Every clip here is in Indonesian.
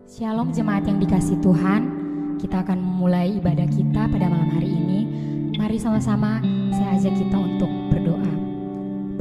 Shalom jemaat yang dikasih Tuhan, kita akan memulai ibadah kita pada malam hari ini. Mari sama-sama saya ajak kita untuk berdoa.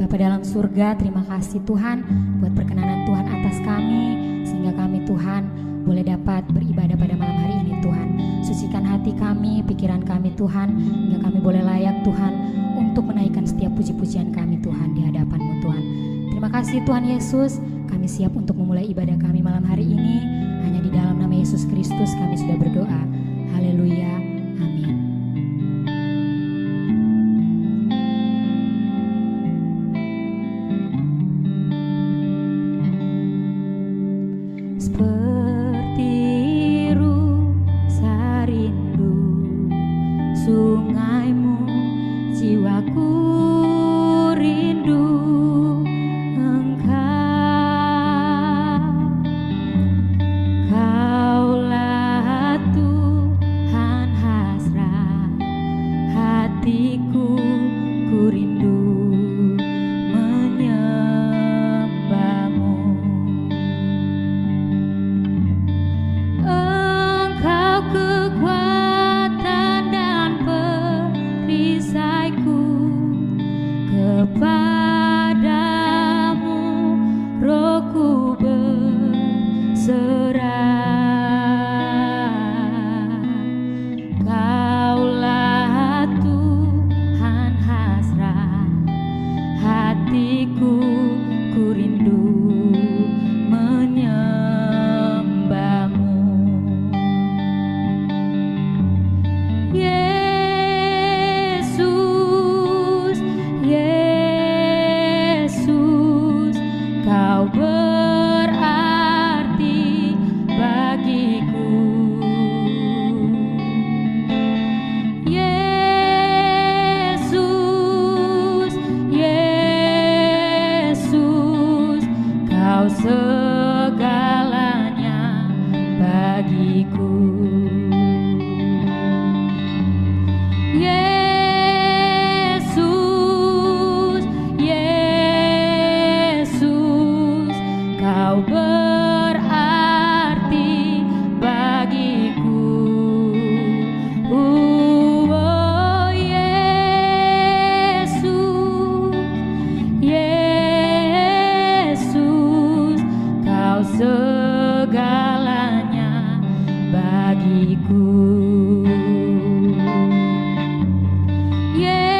Bapa dalam surga, terima kasih Tuhan buat perkenanan Tuhan atas kami, sehingga kami Tuhan boleh dapat beribadah pada malam hari ini Tuhan. Sucikan hati kami, pikiran kami Tuhan, hingga kami boleh layak Tuhan untuk menaikkan setiap puji-pujian kami Tuhan di hadapan-Mu Tuhan. Terima kasih Tuhan Yesus, kami siap untuk memulai ibadah kami malam hari ini. Hanya di dalam nama Yesus Kristus kami sudah berdoa. Haleluya. Amin. Seperti rusa rindu sungaimu, jiwaku rindu Engkau. Kaulah Tuhan hasrat hatiku, ku rindu menyembah-Mu. Engkau kekuatan dan perisaiku, kepadamu rohku berserah. Kaulah Tuhan hasrat hatiku, ku rindu menyembah-Mu. Yesus, Yesus, Kau berarti bagiku. Yesus, Yesus, Kau segalanya bagiku. Yesus, Yesus, Kau berarti bagiku. Oh Yesus, Yesus, Kau segalanya bagiku. Yesus,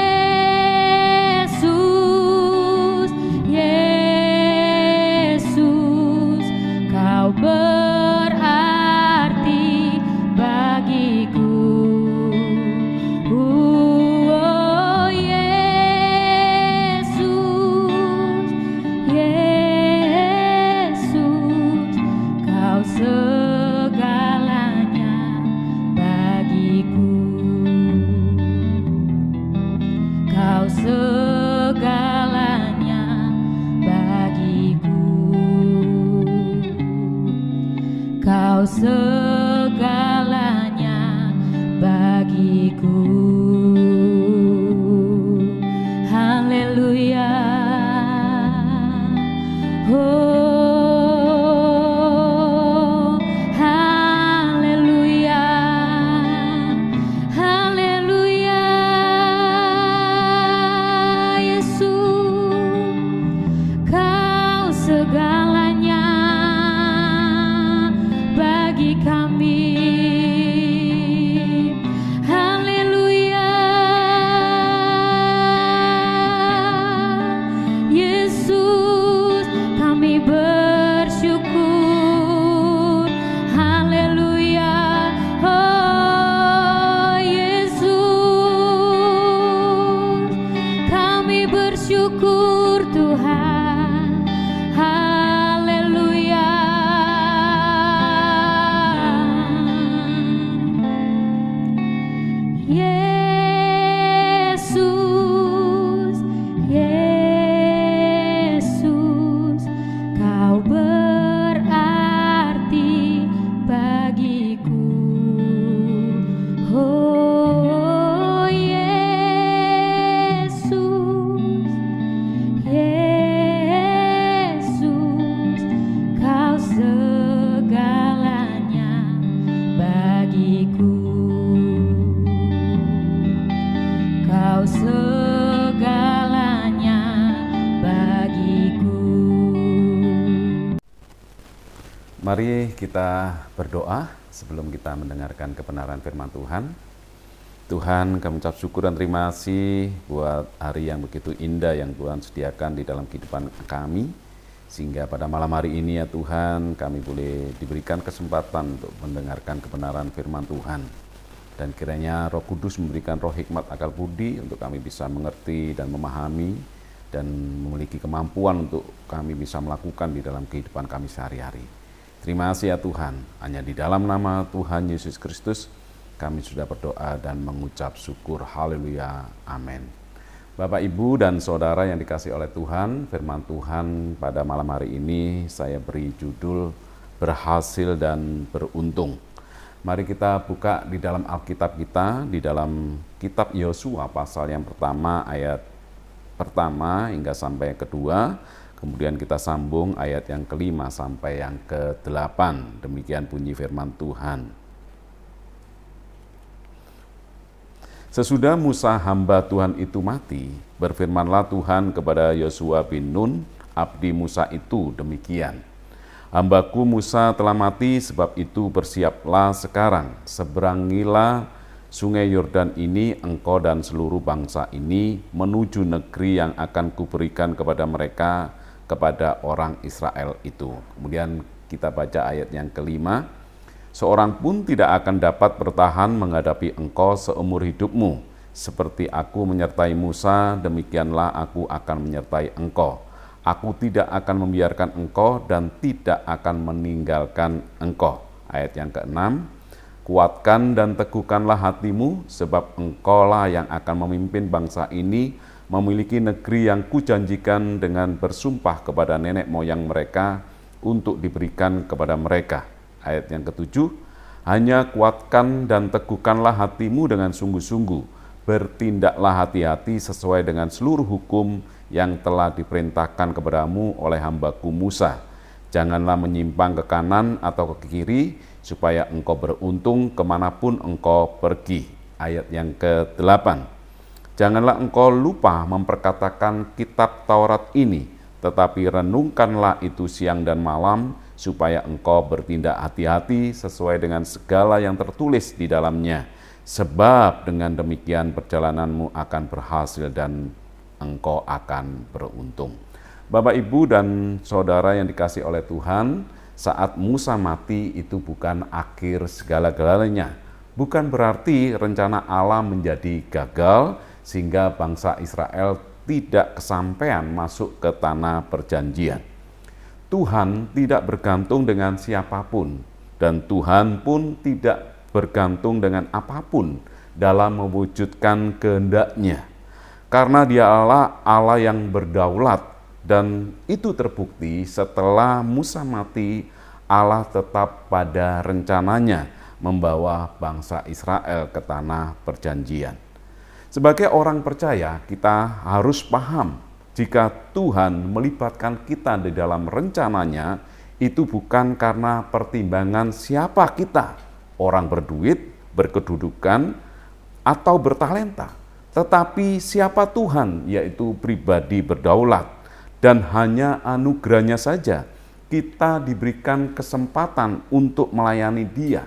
Yesus, Kau berarti bagiku. Oh Yesus, Yesus, Kau segalanya bagiku. Kau segalanya bagiku. Kau segalanya bagiku. Haleluya. Oh, haleluya. Haleluya. Yesus, Kau segalanya bagi kami. Haleluya. Yesus, kami bersyukur. Haleluya. Oh Yesus, kami bersyukur Tuhan. Haleluya. Yesus, Yesus, Kau berarti bagiku. Oh Yesus, Yesus, Kau segalanya Mari kita berdoa sebelum kita mendengarkan kebenaran firman Tuhan. Tuhan, kami ucap syukur dan terima kasih buat hari yang begitu indah yang Tuhan sediakan di dalam kehidupan kami. Sehingga pada malam hari ini ya Tuhan, kami boleh diberikan kesempatan untuk mendengarkan kebenaran firman Tuhan. Dan kiranya Roh Kudus memberikan roh hikmat akal budi untuk kami bisa mengerti dan memahami dan memiliki kemampuan untuk kami bisa melakukan di dalam kehidupan kami sehari-hari. Terima kasih ya Tuhan, hanya di dalam nama Tuhan Yesus Kristus kami sudah berdoa dan mengucap syukur. Haleluya. Amin. Bapak, Ibu, dan Saudara yang dikasihi oleh Tuhan, firman Tuhan pada malam hari ini saya beri judul Berhasil dan Beruntung. Mari kita buka di dalam Alkitab kita, di dalam kitab Yosua pasal yang pertama, ayat pertama hingga sampai kedua. Kemudian kita sambung ayat yang kelima sampai yang ke-8. Demikian bunyi firman Tuhan. Sesudah Musa hamba Tuhan itu mati, berfirmanlah Tuhan kepada Yosua bin Nun, abdi Musa itu demikian. Hambaku Musa telah mati, sebab itu bersiaplah sekarang, seberangilah sungai Yordan ini, engkau dan seluruh bangsa ini, menuju negeri yang akan kuberikan kepada mereka, kepada orang Israel itu. Kemudian kita baca ayat yang kelima. Seorang pun tidak akan dapat bertahan menghadapi engkau seumur hidupmu. Seperti aku menyertai Musa, demikianlah aku akan menyertai engkau. Aku tidak akan membiarkan engkau dan tidak akan meninggalkan engkau. Ayat yang ke-6. Kuatkan dan teguhkanlah hatimu, sebab engkaulah yang akan memimpin bangsa ini memiliki negeri yang kujanjikan dengan bersumpah kepada nenek moyang mereka untuk diberikan kepada mereka. Ayat yang ke-7, hanya kuatkan dan teguhkanlah hatimu dengan sungguh-sungguh, bertindaklah hati-hati sesuai dengan seluruh hukum yang telah diperintahkan kepadamu oleh hambaku Musa. Janganlah menyimpang ke kanan atau ke kiri, supaya engkau beruntung kemanapun engkau pergi. Ayat yang ke-8, janganlah engkau lupa memperkatakan kitab Taurat ini, tetapi renungkanlah itu siang dan malam, supaya engkau bertindak hati-hati sesuai dengan segala yang tertulis di dalamnya. Sebab dengan demikian perjalananmu akan berhasil dan engkau akan beruntung. Bapak, Ibu, dan Saudara yang dikasihi oleh Tuhan, saat Musa mati itu bukan akhir segala-galanya. Bukan berarti rencana Allah menjadi gagal sehingga bangsa Israel tidak kesampaian masuk ke tanah perjanjian. Tuhan tidak bergantung dengan siapapun, dan Tuhan pun tidak bergantung dengan apapun dalam mewujudkan kehendak-Nya. Karena Dia Allah yang berdaulat, dan itu terbukti setelah Musa mati, Allah tetap pada rencananya membawa bangsa Israel ke tanah perjanjian. Sebagai orang percaya, kita harus paham jika Tuhan melibatkan kita di dalam rencananya, itu bukan karena pertimbangan siapa kita, orang berduit, berkedudukan, atau bertalenta, tetapi siapa Tuhan, yaitu pribadi berdaulat, dan hanya anugerahnya saja kita diberikan kesempatan untuk melayani Dia.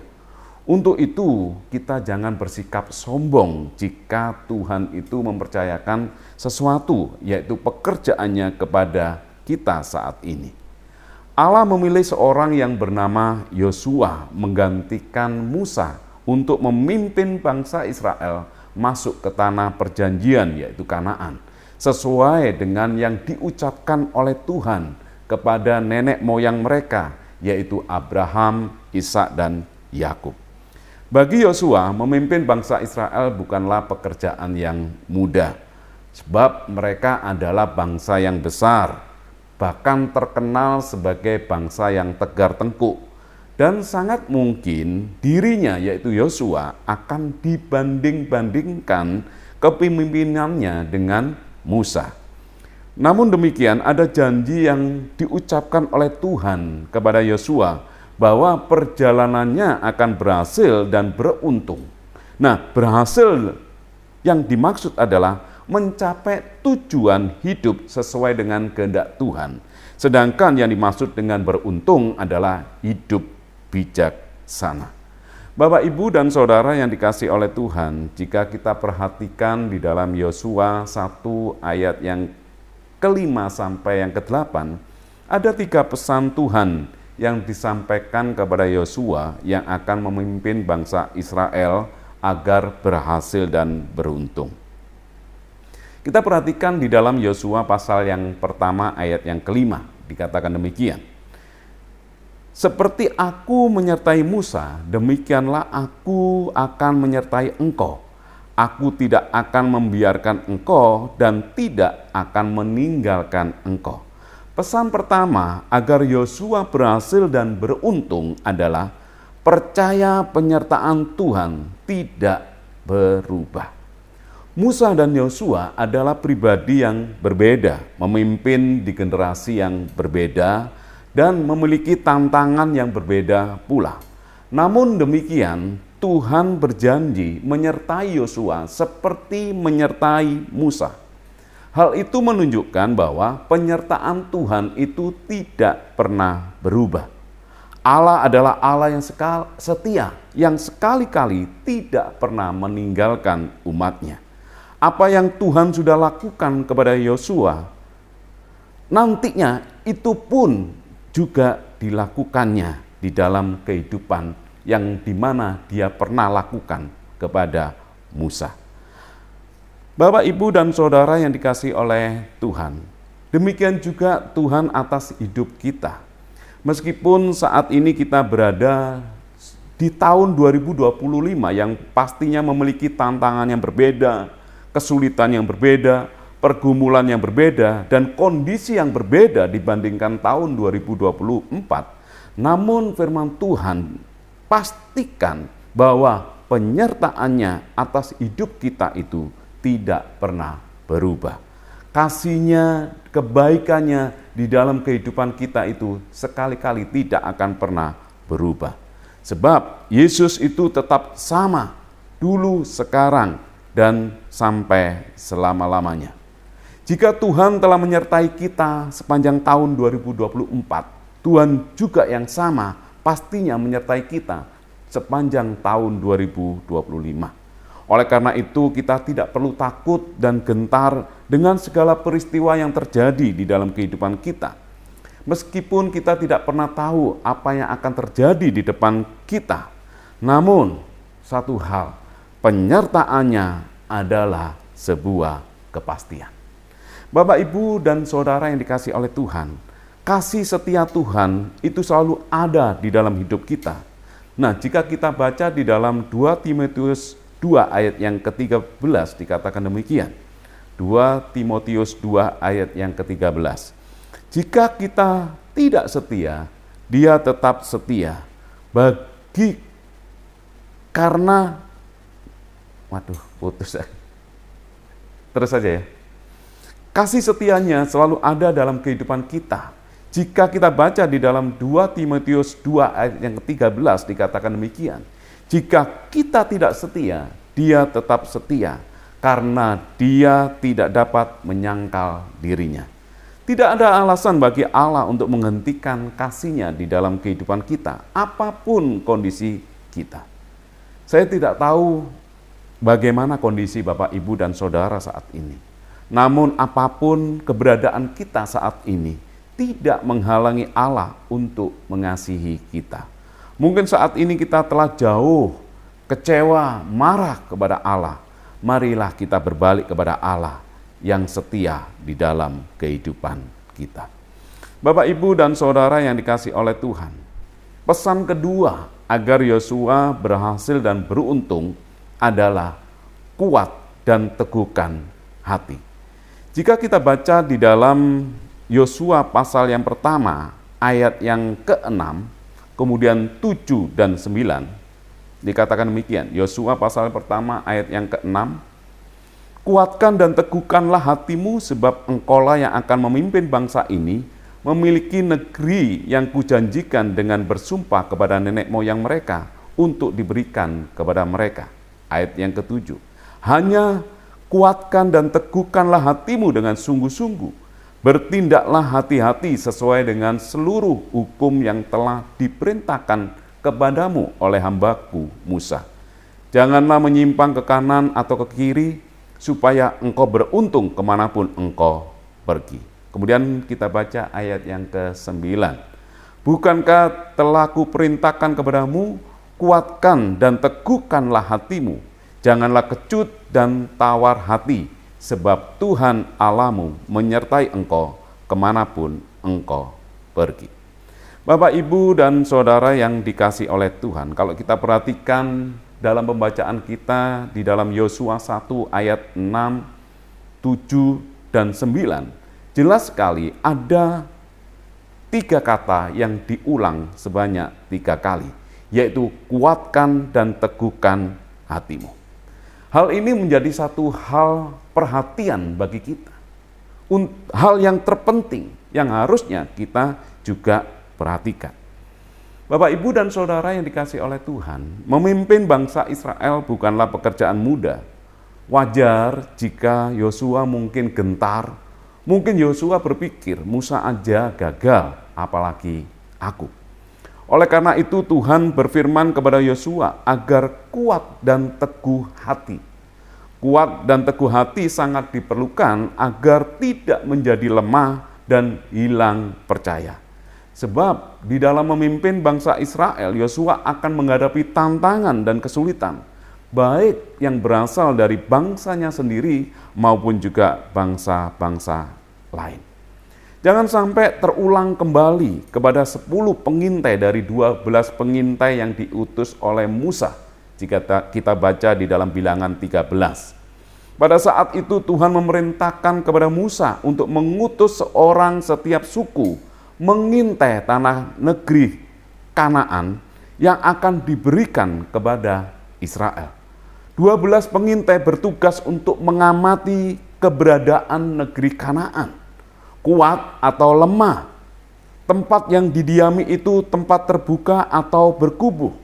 Untuk itu, kita jangan bersikap sombong jika Tuhan itu mempercayakan sesuatu, yaitu pekerjaannya kepada kita saat ini. Allah memilih seorang yang bernama Yosua menggantikan Musa untuk memimpin bangsa Israel masuk ke tanah perjanjian, yaitu Kanaan, sesuai dengan yang diucapkan oleh Tuhan kepada nenek moyang mereka, yaitu Abraham, Ishak, dan Yakub. Bagi Yosua, memimpin bangsa Israel bukanlah pekerjaan yang mudah, sebab mereka adalah bangsa yang besar, bahkan terkenal sebagai bangsa yang tegar tengkuk, dan sangat mungkin dirinya, yaitu Yosua, akan dibanding-bandingkan kepemimpinannya dengan Musa. Namun demikian, ada janji yang diucapkan oleh Tuhan kepada Yosua, bahwa perjalanannya akan berhasil dan beruntung. Nah, berhasil yang dimaksud adalah mencapai tujuan hidup sesuai dengan kehendak Tuhan. Sedangkan yang dimaksud dengan beruntung adalah hidup bijaksana. Bapak, Ibu, dan Saudara yang dikasihi oleh Tuhan, jika kita perhatikan di dalam Yosua 1 ayat yang ke-5 sampai yang ke-8, ada 3 pesan Tuhan yang disampaikan kepada Yosua yang akan memimpin bangsa Israel agar berhasil dan beruntung. Kita perhatikan di dalam Yosua pasal yang pertama ayat yang ke-5, dikatakan demikian. Seperti aku menyertai Musa, demikianlah aku akan menyertai engkau. Aku tidak akan membiarkan engkau dan tidak akan meninggalkan engkau. Pesan pertama agar Yosua berhasil dan beruntung adalah percaya penyertaan Tuhan tidak berubah. Musa dan Yosua adalah pribadi yang berbeda, memimpin di generasi yang berbeda, dan memiliki tantangan yang berbeda pula. Namun demikian, Tuhan berjanji menyertai Yosua seperti menyertai Musa. Hal itu menunjukkan bahwa penyertaan Tuhan itu tidak pernah berubah. Allah adalah Allah yang setia, yang sekali-kali tidak pernah meninggalkan umat-Nya. Apa yang Tuhan sudah lakukan kepada Yosua, nantinya itu pun juga dilakukannya di dalam kehidupan yang dimana dia pernah lakukan kepada Musa. Bapak, Ibu, dan Saudara yang dikasihi oleh Tuhan, demikian juga Tuhan atas hidup kita. Meskipun saat ini kita berada di tahun 2025 yang pastinya memiliki tantangan yang berbeda, kesulitan yang berbeda, pergumulan yang berbeda, dan kondisi yang berbeda dibandingkan tahun 2024. Namun firman Tuhan pastikan bahwa penyertaannya atas hidup kita itu tidak pernah berubah. Kasih-Nya, kebaikannya di dalam kehidupan kita itu sekali-kali tidak akan pernah berubah. Sebab Yesus itu tetap sama dulu, sekarang, dan sampai selama-lamanya. Jika Tuhan telah menyertai kita sepanjang tahun 2024, Tuhan juga yang sama pastinya menyertai kita sepanjang tahun 2025. Oleh karena itu, kita tidak perlu takut dan gentar dengan segala peristiwa yang terjadi di dalam kehidupan kita. Meskipun kita tidak pernah tahu apa yang akan terjadi di depan kita, namun satu hal, penyertaannya adalah sebuah kepastian. Bapak, Ibu, dan Saudara yang dikasihi oleh Tuhan, kasih setia Tuhan itu selalu ada di dalam hidup kita. Nah, jika kita baca di dalam 2 Timotius 2 ayat yang ke-13 dikatakan demikian. 2 Timotius 2 ayat yang ke-13. Jika kita tidak setia, Dia tetap setia. Karena putus. Terus saja ya. Kasih setianya selalu ada dalam kehidupan kita. Jika kita baca di dalam 2 Timotius 2 ayat yang ke-13 dikatakan demikian. Jika kita tidak setia, Dia tetap setia karena Dia tidak dapat menyangkal dirinya. Tidak ada alasan bagi Allah untuk menghentikan kasih-Nya di dalam kehidupan kita, apapun kondisi kita. Saya tidak tahu bagaimana kondisi Bapak, Ibu, dan Saudara saat ini. Namun apapun keberadaan kita saat ini, tidak menghalangi Allah untuk mengasihi kita. Mungkin saat ini kita telah jauh, kecewa, marah kepada Allah. Marilah kita berbalik kepada Allah yang setia di dalam kehidupan kita. Bapak, Ibu, dan Saudara yang dikasihi oleh Tuhan, pesan kedua agar Yosua berhasil dan beruntung adalah kuat dan teguhkan hati. Jika kita baca di dalam Yosua pasal yang pertama, ayat yang ke-6, kemudian 7 dan 9, dikatakan demikian. Yosua pasal pertama ayat yang ke-6, kuatkan dan teguhkanlah hatimu sebab engkaulah yang akan memimpin bangsa ini, memiliki negeri yang kujanjikan dengan bersumpah kepada nenek moyang mereka untuk diberikan kepada mereka. Ayat yang ke-7, hanya kuatkan dan teguhkanlah hatimu dengan sungguh-sungguh, Bertindaklah hati-hati sesuai dengan seluruh hukum yang telah diperintahkan kepadamu oleh hambaku Musa. Janganlah menyimpang ke kanan atau ke kiri, supaya engkau beruntung kemanapun engkau pergi. Kemudian kita baca ayat yang ke-9. Bukankah telah kuperintahkan kepadamu, kuatkan dan teguhkanlah hatimu, janganlah kecut dan tawar hati, sebab Tuhan Allahmu menyertai engkau kemanapun engkau pergi. Bapak, Ibu, dan Saudara yang dikasih oleh Tuhan, kalau kita perhatikan dalam pembacaan kita di dalam Yosua 1 ayat 6, 7, dan 9, jelas sekali ada 3 kata yang diulang sebanyak 3 kali, yaitu kuatkan dan teguhkan hatimu. Hal ini menjadi satu hal perhatian bagi kita. Hal yang terpenting yang harusnya kita juga perhatikan. Bapak, Ibu, dan Saudara yang dikasih oleh Tuhan, memimpin bangsa Israel bukanlah pekerjaan mudah. Wajar jika Yosua mungkin gentar, mungkin Yosua berpikir, Musa aja gagal, apalagi aku. Oleh karena itu Tuhan berfirman kepada Yosua agar kuat dan teguh hati. Kuat dan teguh hati sangat diperlukan agar tidak menjadi lemah dan hilang percaya. Sebab di dalam memimpin bangsa Israel, Yosua akan menghadapi tantangan dan kesulitan, baik yang berasal dari bangsanya sendiri maupun juga bangsa-bangsa lain. Jangan sampai terulang kembali kepada 10 pengintai dari 12 pengintai yang diutus oleh Musa, jika kita baca di dalam Bilangan 13. Pada saat itu Tuhan memerintahkan kepada Musa untuk mengutus seorang setiap suku mengintai tanah negeri Kanaan yang akan diberikan kepada Israel. 12 pengintai bertugas untuk mengamati keberadaan negeri Kanaan, kuat atau lemah, tempat yang didiami itu tempat terbuka atau berkubuh,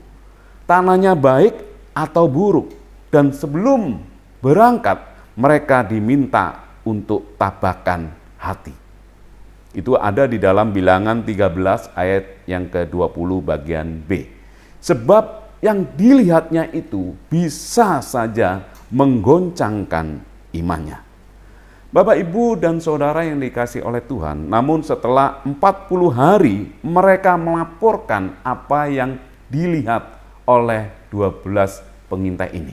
tanahnya baik atau buruk, dan sebelum berangkat mereka diminta untuk tabahkan hati. Itu ada di dalam Bilangan 13 ayat yang ke-20 bagian B. Sebab yang dilihatnya itu bisa saja menggoncangkan imannya. Bapak, Ibu, dan Saudara yang dikasih oleh Tuhan, namun setelah 40 hari mereka melaporkan apa yang dilihat oleh 12 pengintai ini.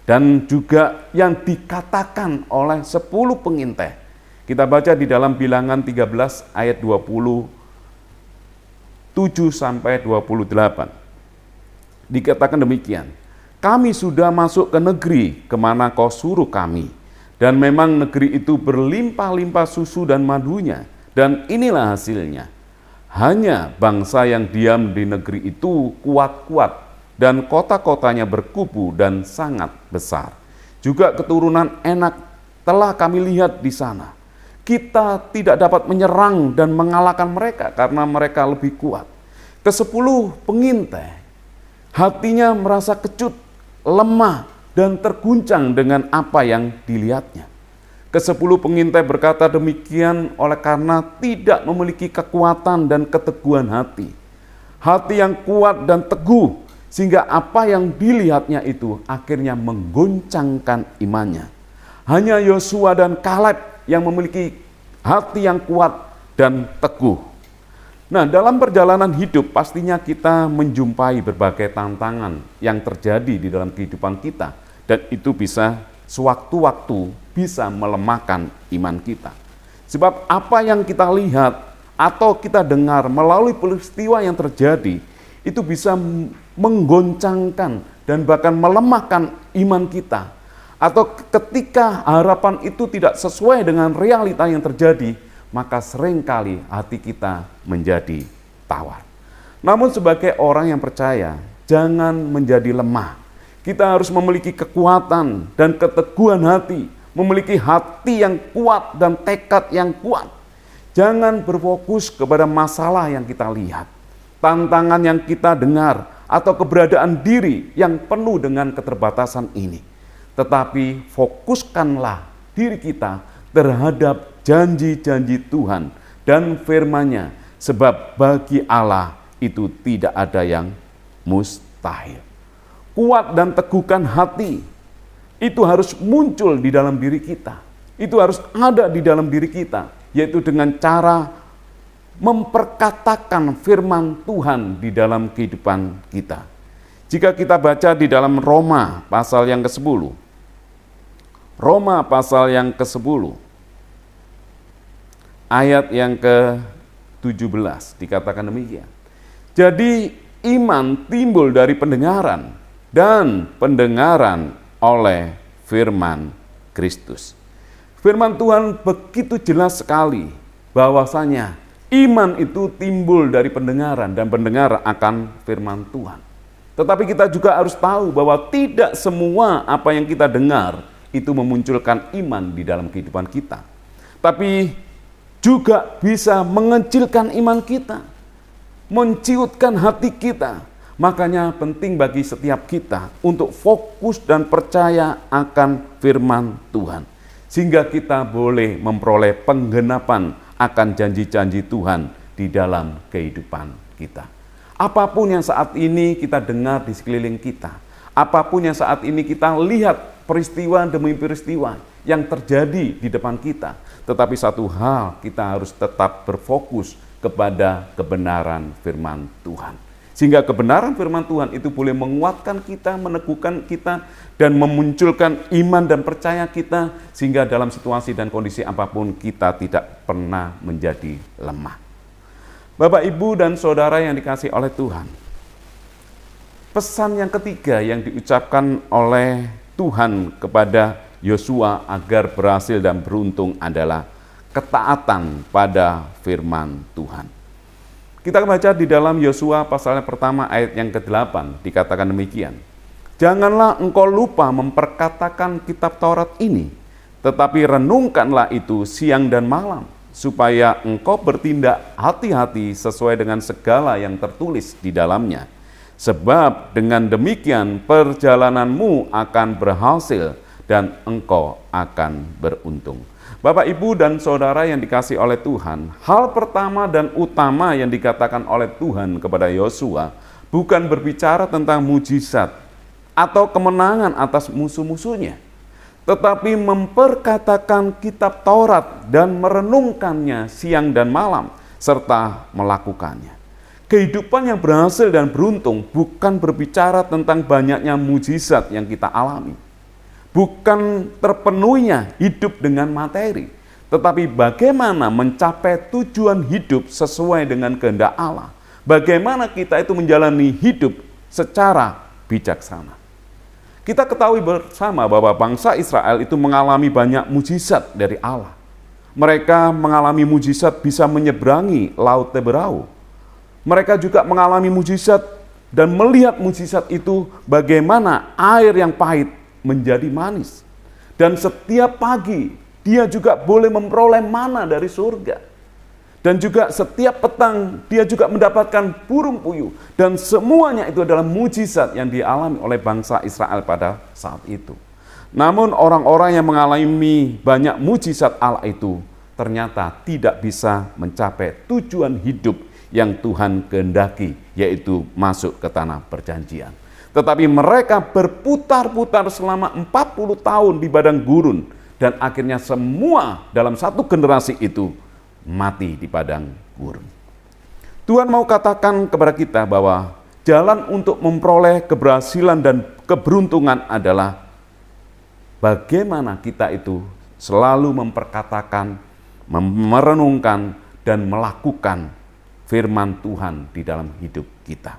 Dan juga yang dikatakan oleh 10 pengintai. Kita baca di dalam Bilangan 13 ayat 27 sampai 28. Dikatakan demikian, kami sudah masuk ke negeri kemana kau suruh kami, dan memang negeri itu berlimpah-limpah susu dan madunya, dan inilah hasilnya. Hanya bangsa yang diam di negeri itu kuat-kuat, dan kota-kotanya berkubu dan sangat besar. Juga keturunan Enak telah kami lihat di sana. Kita tidak dapat menyerang dan mengalahkan mereka karena mereka lebih kuat. Ke-10 pengintai, hatinya merasa kecut, lemah, dan terguncang dengan apa yang dilihatnya. Ke-10 pengintai berkata demikian oleh karena tidak memiliki kekuatan dan keteguhan hati. Hati yang kuat dan teguh, sehingga apa yang dilihatnya itu akhirnya menggoncangkan imannya. Hanya Yosua dan Kaleb yang memiliki hati yang kuat dan teguh. Nah, dalam perjalanan hidup pastinya kita menjumpai berbagai tantangan yang terjadi di dalam kehidupan kita, dan itu bisa sewaktu-waktu bisa melemahkan iman kita. Sebab apa yang kita lihat atau kita dengar melalui peristiwa yang terjadi itu bisa menggoncangkan dan bahkan melemahkan iman kita. Atau ketika harapan itu tidak sesuai dengan realita yang terjadi, maka seringkali hati kita menjadi tawar. Namun sebagai orang yang percaya, jangan menjadi lemah. Kita harus memiliki kekuatan dan keteguhan hati, memiliki hati yang kuat dan tekad yang kuat. Jangan berfokus kepada masalah yang kita lihat, tantangan yang kita dengar, atau keberadaan diri yang penuh dengan keterbatasan ini. Tetapi fokuskanlah diri kita terhadap janji-janji Tuhan dan firman-Nya, sebab bagi Allah itu tidak ada yang mustahil. Kuat dan teguhkan hati, itu harus muncul di dalam diri kita. Itu harus ada di dalam diri kita, yaitu dengan cara memperkatakan firman Tuhan di dalam kehidupan kita. Jika kita baca di dalam Roma pasal yang ke-10, Roma pasal yang ke-10, ayat yang ke-17 dikatakan demikian. Jadi iman timbul dari pendengaran, dan pendengaran oleh firman Kristus. Firman Tuhan begitu jelas sekali bahwasanya iman itu timbul dari pendengaran, dan pendengaran akan firman Tuhan. Tetapi kita juga harus tahu bahwa tidak semua apa yang kita dengar itu memunculkan iman di dalam kehidupan kita. Tapi juga bisa mengecilkan iman kita, menciutkan hati kita. Makanya penting bagi setiap kita untuk fokus dan percaya akan firman Tuhan, sehingga kita boleh memperoleh penggenapan akan janji-janji Tuhan di dalam kehidupan kita. Apapun yang saat ini kita dengar di sekeliling kita, apapun yang saat ini kita lihat peristiwa demi peristiwa yang terjadi di depan kita, tetapi satu hal, kita harus tetap berfokus kepada kebenaran firman Tuhan. Sehingga kebenaran firman Tuhan itu boleh menguatkan kita, meneguhkan kita, dan memunculkan iman dan percaya kita, sehingga dalam situasi dan kondisi apapun kita tidak pernah menjadi lemah. Bapak, Ibu, dan Saudara yang dikasihi oleh Tuhan, pesan yang ketiga yang diucapkan oleh Tuhan kepada Yosua agar berhasil dan beruntung adalah ketaatan pada firman Tuhan. Kita baca di dalam Yosua pasal yang pertama ayat yang ke-8 dikatakan demikian. Janganlah engkau lupa memperkatakan kitab Taurat ini, tetapi renungkanlah itu siang dan malam, supaya engkau bertindak hati-hati sesuai dengan segala yang tertulis di dalamnya. Sebab dengan demikian perjalananmu akan berhasil dan engkau akan beruntung. Bapak, Ibu, dan Saudara yang dikasihi oleh Tuhan, hal pertama dan utama yang dikatakan oleh Tuhan kepada Yosua bukan berbicara tentang mujizat atau kemenangan atas musuh-musuhnya, tetapi memperkatakan kitab Taurat dan merenungkannya siang dan malam, serta melakukannya. Kehidupan yang berhasil dan beruntung bukan berbicara tentang banyaknya mujizat yang kita alami, bukan terpenuhinya hidup dengan materi, tetapi bagaimana mencapai tujuan hidup sesuai dengan kehendak Allah. Bagaimana kita itu menjalani hidup secara bijaksana. Kita ketahui bersama bahwa bangsa Israel itu mengalami banyak mujizat dari Allah. Mereka mengalami mujizat bisa menyeberangi Laut Teberau. Mereka juga mengalami mujizat dan melihat mujizat itu bagaimana air yang pahit menjadi manis. Dan setiap pagi dia juga boleh memperoleh mana dari surga. Dan juga setiap petang dia juga mendapatkan burung puyuh. Dan semuanya itu adalah mujizat yang dialami oleh bangsa Israel pada saat itu. Namun orang-orang yang mengalami banyak mujizat Allah itu ternyata tidak bisa mencapai tujuan hidup yang Tuhan kehendaki, yaitu masuk ke tanah perjanjian. Tetapi mereka berputar-putar selama 40 tahun di padang gurun, dan akhirnya semua dalam satu generasi itu mati di padang gurun. Tuhan mau katakan kepada kita bahwa jalan untuk memperoleh keberhasilan dan keberuntungan adalah bagaimana kita itu selalu memperkatakan, merenungkan, dan melakukan firman Tuhan di dalam hidup kita.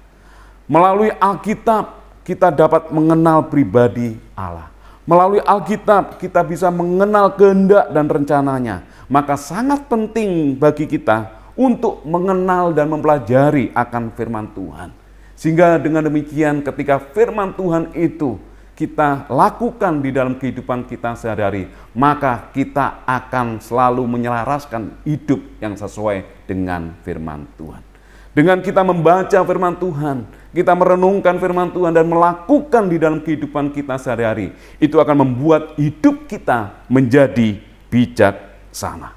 Melalui Alkitab kita dapat mengenal pribadi Allah. Melalui Alkitab kita bisa mengenal kehendak dan rencananya. Maka sangat penting bagi kita untuk mengenal dan mempelajari akan firman Tuhan. Sehingga dengan demikian ketika firman Tuhan itu kita lakukan di dalam kehidupan kita sehari-hari, maka kita akan selalu menyelaraskan hidup yang sesuai dengan firman Tuhan. Dengan kita membaca firman Tuhan, kita merenungkan firman Tuhan dan melakukan di dalam kehidupan kita sehari-hari, itu akan membuat hidup kita menjadi bijaksana.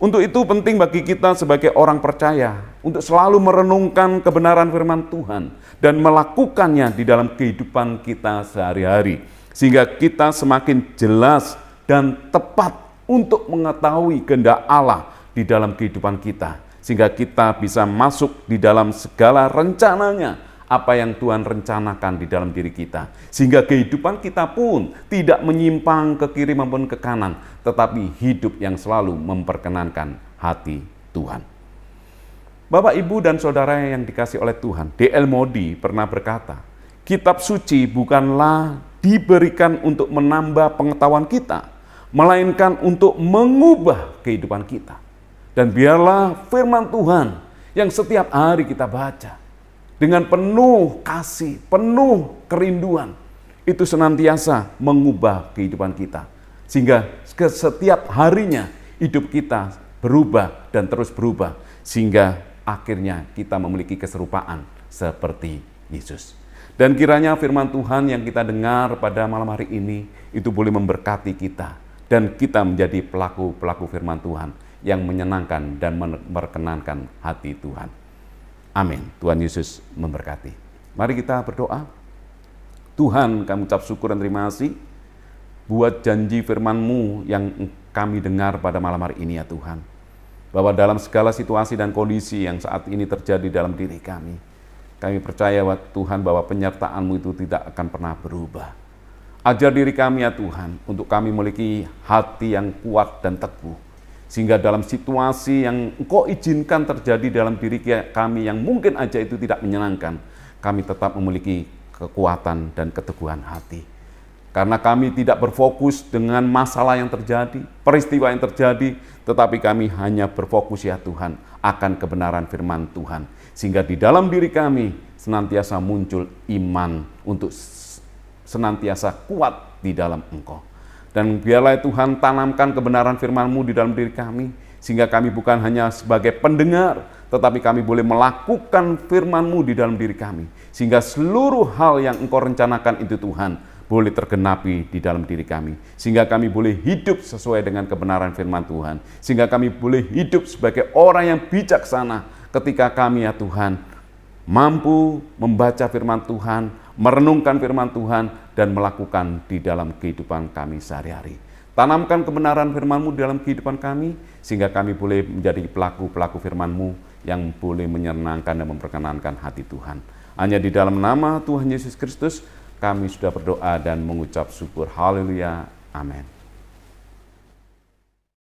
Untuk itu penting bagi kita sebagai orang percaya untuk selalu merenungkan kebenaran firman Tuhan dan melakukannya di dalam kehidupan kita sehari-hari, sehingga kita semakin jelas dan tepat untuk mengetahui kehendak Allah di dalam kehidupan kita, sehingga kita bisa masuk di dalam segala rencananya, apa yang Tuhan rencanakan di dalam diri kita, sehingga kehidupan kita pun tidak menyimpang ke kiri maupun ke kanan, tetapi hidup yang selalu memperkenankan hati Tuhan. Bapak, Ibu, dan Saudara yang dikasih oleh Tuhan, D.L. Moody pernah berkata, kitab suci bukanlah diberikan untuk menambah pengetahuan kita, melainkan untuk mengubah kehidupan kita. Dan biarlah firman Tuhan yang setiap hari kita baca dengan penuh kasih, penuh kerinduan, itu senantiasa mengubah kehidupan kita. Sehingga setiap harinya hidup kita berubah dan terus berubah. Sehingga akhirnya kita memiliki keserupaan seperti Yesus. Dan kiranya firman Tuhan yang kita dengar pada malam hari ini itu boleh memberkati kita. Dan kita menjadi pelaku-pelaku firman Tuhan yang menyenangkan dan memperkenankan hati Tuhan. Amin. Tuhan Yesus memberkati. Mari kita berdoa. Tuhan, kami ucap syukur dan terima kasih buat janji firman-Mu yang kami dengar pada malam hari ini ya Tuhan. Bahwa dalam segala situasi dan kondisi yang saat ini terjadi dalam diri kami percaya Tuhan bahwa penyertaan-Mu itu tidak akan pernah berubah. Ajar diri kami ya Tuhan untuk kami memiliki hati yang kuat dan teguh. Sehingga dalam situasi yang Engkau izinkan terjadi dalam diri kami yang mungkin aja itu tidak menyenangkan, kami tetap memiliki kekuatan dan keteguhan hati. Karena kami tidak berfokus dengan masalah yang terjadi, peristiwa yang terjadi, tetapi kami hanya berfokus ya Tuhan akan kebenaran firman Tuhan. Sehingga di dalam diri kami senantiasa muncul iman untuk senantiasa kuat di dalam Engkau. Dan biarlah Tuhan tanamkan kebenaran firman-Mu di dalam diri kami, sehingga kami bukan hanya sebagai pendengar, tetapi kami boleh melakukan firman-Mu di dalam diri kami. Sehingga seluruh hal yang Engkau rencanakan itu Tuhan, boleh tergenapi di dalam diri kami. Sehingga kami boleh hidup sesuai dengan kebenaran firman Tuhan. Sehingga kami boleh hidup sebagai orang yang bijaksana ketika kami ya Tuhan, mampu membaca firman Tuhan, merenungkan firman Tuhan, dan melakukan di dalam kehidupan kami sehari-hari. Tanamkan kebenaran firman-Mu dalam kehidupan kami, sehingga kami boleh menjadi pelaku-pelaku firman-Mu yang boleh menyenangkan dan memperkenankan hati Tuhan. Hanya di dalam nama Tuhan Yesus Kristus, kami sudah berdoa dan mengucap syukur. Haleluya. Amin.